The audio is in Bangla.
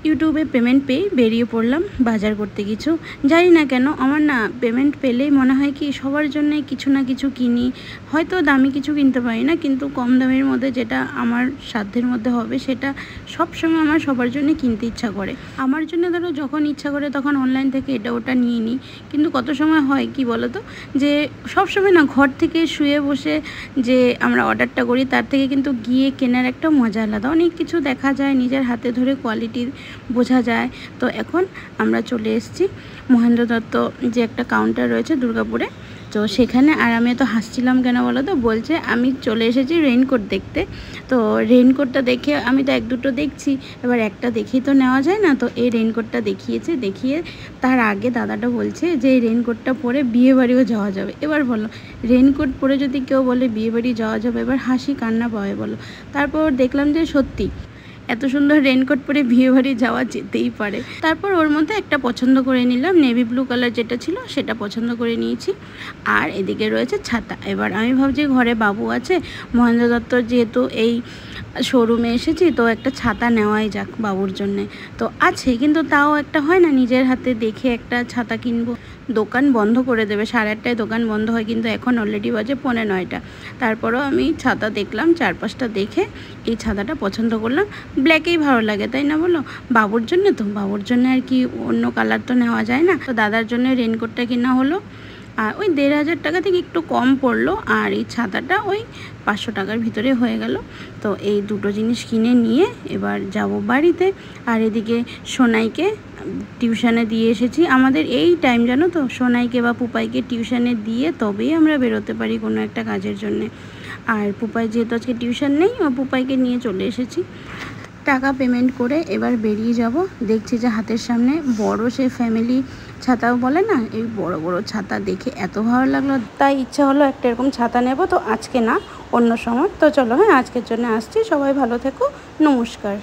ইউটিউবে পেমেন্ট পেয়ে বেরিয়ে পড়লাম বাজার করতে। কিছু জানি না কেন আমার না পেমেন্ট পেলেই মনে হয় কি সবার জন্য কিছু না কিছু কিনি। হয়তো দামি কিছু কিনতে পারি না, কিন্তু কম দামের মধ্যে যেটা আমার সাধ্যের মধ্যে হবে সেটা সবসময় আমার সবার জন্য কিনতে ইচ্ছা করে। আমার জন্য ধরো যখন ইচ্ছা করে তখন অনলাইন থেকে এটা ওটা নিয়ে নিই, কিন্তু কত সময় হয় কি বলো তো, যে সবসময় না ঘর থেকে শুয়ে বসে যে আমরা অর্ডারটা করি তার থেকে কিন্তু গিয়ে কেনার একটা মজা আলাদা। অনেক কিছু দেখা যায়, নিজের হাতে ধরে কোয়ালিটি বোঝা যায়। তো এখন আমরা চলে এসেছি মহেন্দ্র দত্ত যে একটা কাউন্টার রয়েছে দুর্গাপুরে, তো সেখানে। আর আমি তো হাসছিলাম কেন বলো তো, বলছে আমি চলে এসেছি রেইনকোট দেখতে। তো রেইনকোটটা দেখে আমি তো এক দুটো দেখছি, এবার একটা দেখেই তো নেওয়া যায় না, তো এই রেইনকোটটা দেখিয়ে তার আগে দাদাটা বলছে যে এই রেইনকোটটা পরে বিয়েবাড়িও যাওয়া যাবে। এবার বলো, রেইনকোট পরে যদি কেউ বলে বিয়েবাড়ি যাওয়া যাবে, এবার হাসি কান্না পাবে বলো। তারপর দেখলাম যে সত্যি এত সুন্দর রেইনকোট পরে বিয়েবাড়ি যাওয়া যেতেই পারে। তারপর ওর মধ্যে একটা পছন্দ করে নিলাম, নেভি ব্লু কালার যেটা ছিল সেটা পছন্দ করে নিয়েছি। আর এদিকে রয়েছে ছাতা। এবার আমি ভাবছি ঘরে বাবু আছে, মহেন্দ্র দত্তর যেহেতু এই শোরুমে এসেছি, তো একটা ছাতা নেওয়াই যাক বাবুর জন্যে। তো আছে, কিন্তু তাও একটা হয় না নিজের হাতে দেখে একটা ছাতা কিনবো। দোকান বন্ধ করে দেবে, 8:30টায় দোকান বন্ধ হয়, কিন্তু এখন অলরেডি বাজে 8:45। তারপরেও আমি ছাতা দেখলাম, 4-5টা দেখে এই ছাতাটা পছন্দ করলাম। ব্ল্যাকেই ভালো লাগে, তাই না বলো? বাবুর জন্য তো, বাবুর জন্য আর কি অন্য কালার তো নেওয়া যায় না। তো দাদার জন্য রেইনকোটটা কেনা হলো, আর ওই 1,500 টাকা থেকে একটু কম পড়লো, আর এই ছাতাটা ওই 500 টাকার ভিতরে হয়ে গেল। তো এই দুটো জিনিস কিনে নিয়ে এবার যাব বাড়িতে। আর এদিকে সোনাইকে টিউশনে দিয়ে এসেছি। আমাদের এই টাইম জানো তো, সোনাইকে বা পুপাইকে টিউশনে দিয়ে তবেই আমরা বেরোতে পারি কোনো একটা কাজের জন্যে। আর পুপাই যেহেতু আজকে টিউশন নেই, ও পুপাইকে নিয়ে চলে এসেছি। টাকা পেমেন্ট করে এবার বেরিয়ে যাব। দেখছি যে হাতের সামনে বড় সে ফ্যামিলি ছাতাও বলে না, এই বড় বড় ছাতা দেখে এত ভালো লাগলো, তাই ইচ্ছা হলো একটা এরকম ছাতা নেব। তো আজকে না, অন্য সময়। তো চলো, হ্যাঁ আজকের জন্য আসছি। সবাই ভালো থেকো, নমস্কার।